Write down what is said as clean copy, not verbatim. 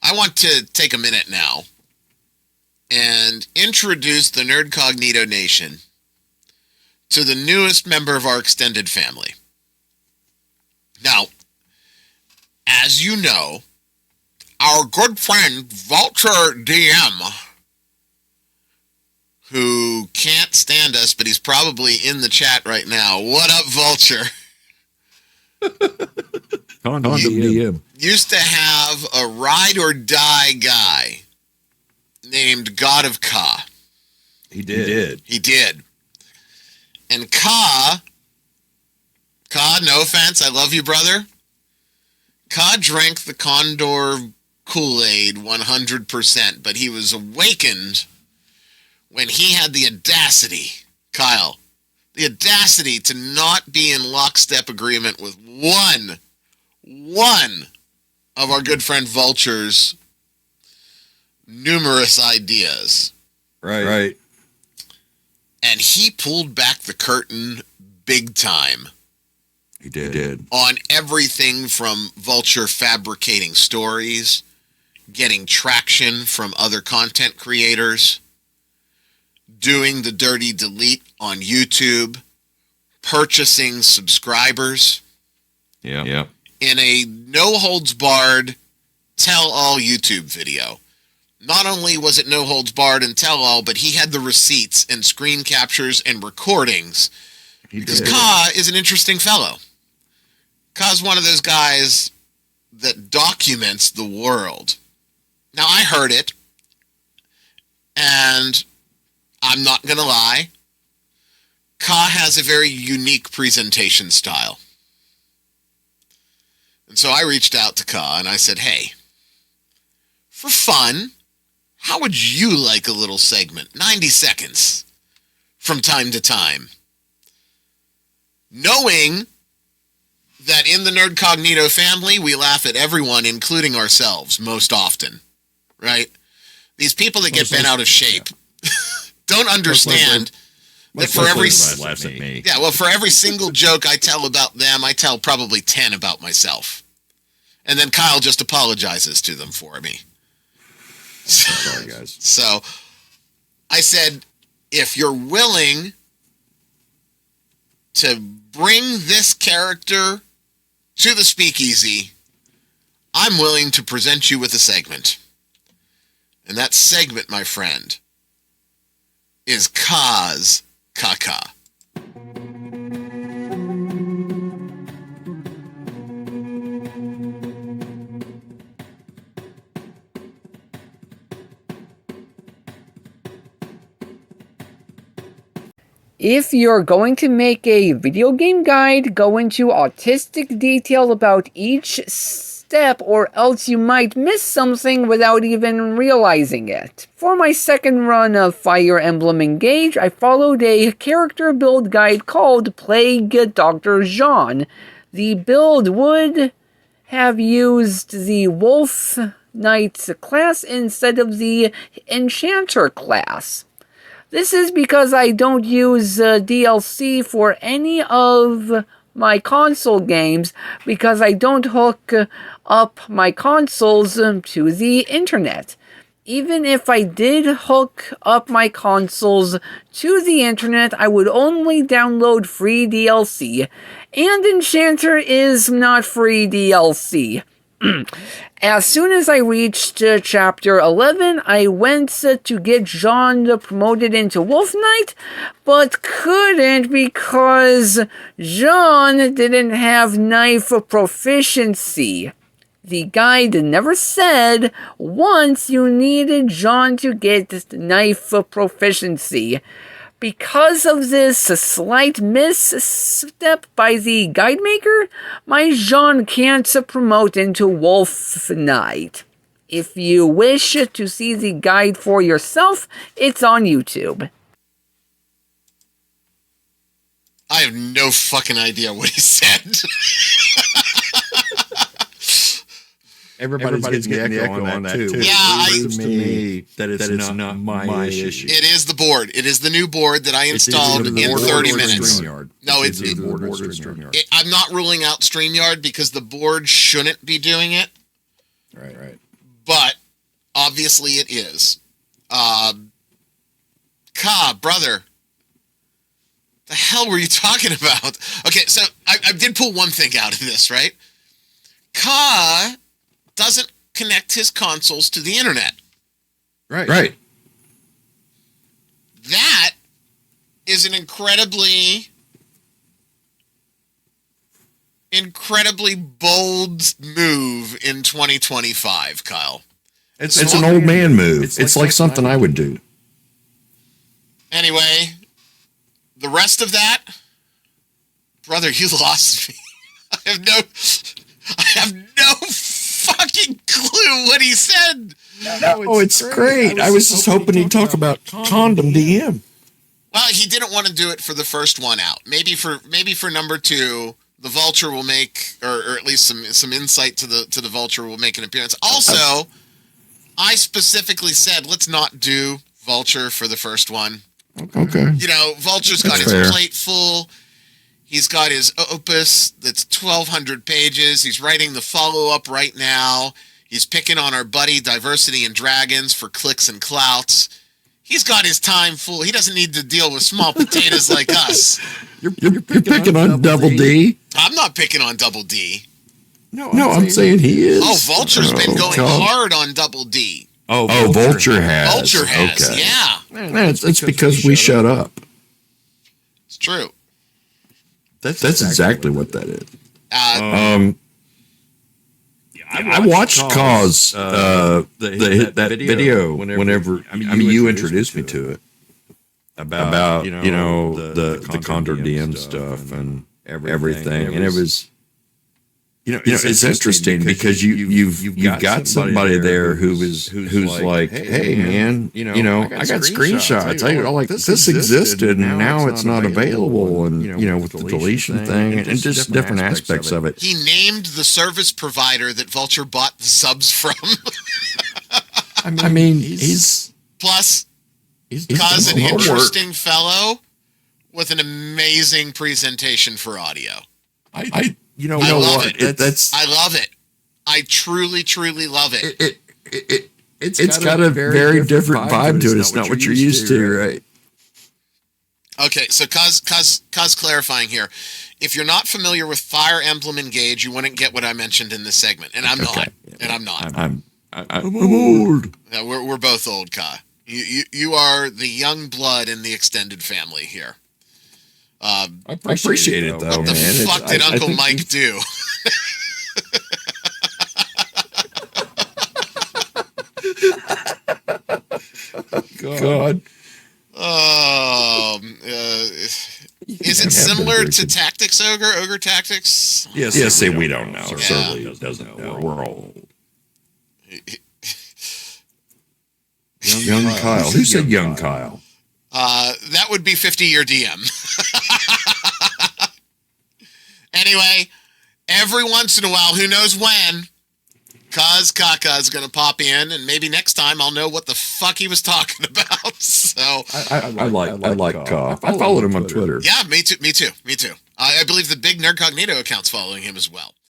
I want to take a minute now and introduce the Nerdcognito Nation to the newest member of our extended family. Now, as you know, our good friend Vulture DM, who can't stand us, but he's probably in the chat right now. What up, Vulture? DM. Used to have a ride or die guy named God of Ka. He did. And Ka, no offense, I love you, brother. Ka drank the Condor Kool-Aid 100%, but he was awakened when he had the audacity, Kyle, the audacity to not be in lockstep agreement with one of our good friend Vulture's numerous ideas. Right. And he pulled back the curtain big time. He did. On everything from Vulture fabricating stories, getting traction from other content creators, doing the dirty delete on YouTube, purchasing subscribers. Yeah. In a no-holds-barred tell-all YouTube video. Not only was it no-holds-barred and tell-all, but he had the receipts and screen captures and recordings. Because Ka is an interesting fellow. Ka's one of those guys that documents the world. Now, I heard it, and I'm not going to lie. Ka has a very unique presentation style. And so I reached out to Ka and I said, hey, for fun, how would you like a little segment, 90 seconds, from time to time? Knowing that in the Nerdcognito family, we laugh at everyone, including ourselves, most often, right? These people that get bent out of shape don't understand that for every... laughs at me. Yeah, well, for every single joke I tell about them, I tell probably 10 about myself. And then Kyle just apologizes to them for me. Sorry, guys. So I said, if you're willing to bring this character to the Speakeasy, I'm willing to present you with a segment. And that segment, my friend, is Ka's CaCa. If you're going to make a video game guide, go into autistic detail about each step, or else you might miss something without even realizing it. For my second run of Fire Emblem Engage, I followed a character build guide called Plague Dr. Jean. The build would have used the Wolf Knight class instead of the Enchanter class. This is because I don't use DLC for any of my console games, because I don't hook up my consoles to the internet. Even if I did hook up my consoles to the internet, I would only download free DLC, and Enchanter is not free DLC. As soon as I reached Chapter 11, I went to get Jean promoted into Wolf Knight, but couldn't because Jean didn't have knife proficiency. The guide never said once you needed Jean to get knife proficiency. Because of this slight misstep by the guide maker, my Jean can't promote into Wolf Knight. If you wish to see the guide for yourself, it's on YouTube. I have no fucking idea what he said. Everybody's getting the echo on that too. Yeah, it seems to me that it's not my issue. It is the board. It is the new board that I installed in 30 minutes. No, it's I'm not ruling out StreamYard because the board shouldn't be doing it. Right. But obviously it is. Ka, brother, the hell were you talking about? Okay, so I did pull one thing out of this, right? Ka doesn't connect his consoles to the internet. Right. That is an incredibly bold move in 2025, Kyle. It's an old man move. It's like something I would do. Anyway, the rest of that, brother, you lost me. I have no fucking clue what he said. Oh, it's great. I was just hoping he'd talk about condom DM. Well, he didn't want to do it for the first one out. Maybe for number 2, the Vulture will make, or at least some insight to the Vulture will make an appearance. Also, I specifically said let's not do Vulture for the first one. Okay. You know, Vulture's got his plate full. He's got his opus that's 1,200 pages. He's writing the follow-up right now. He's picking on our buddy Diversity and Dragons for clicks and clouts. He's got his time full. He doesn't need to deal with small potatoes like us. You're picking on Double D. I'm not picking on Double D. No, I'm saying he is. Oh, Vulture's been going hard on Double D. Oh, Vulture has. Vulture has, okay. Yeah. It's because we shut up. It's true. That's exactly what that is. I watched Cause that video whenever you introduced me to it about the Condor DM stuff and everything, and it was it's interesting because you've got somebody there who's like, hey man, I got screenshots. I like this existed and now it's not available, and with the deletion thing and just different aspects of it. He named the service provider that Vulture bought the subs from. I mean, he's Kaz, an interesting fellow with an amazing presentation for audio. I love it. I love it. I truly, truly love it. It's got a very different vibe to it. It's not what you're used to, right? Okay, so Kaz clarifying here. If you're not familiar with Fire Emblem Engage, you wouldn't get what I mentioned in this segment, and I'm not. And I'm not. I'm old. No, we're both old, Ka. You are the young blood in the extended family here. I appreciate it, though, what the man. fuck did Uncle Mike do? God. Is it similar to Tactics Ogre Tactics? Yes, we don't know. Certainly doesn't know. We're old. Young Kyle. Who said young Kyle? That would be 50-year DM. Anyway, every once in a while, who knows when, CaCa is going to pop in, and maybe next time I'll know what the fuck he was talking about. So I like Ka. I followed him on Twitter. Yeah, me too. I believe the big Nerdcognito account's following him as well.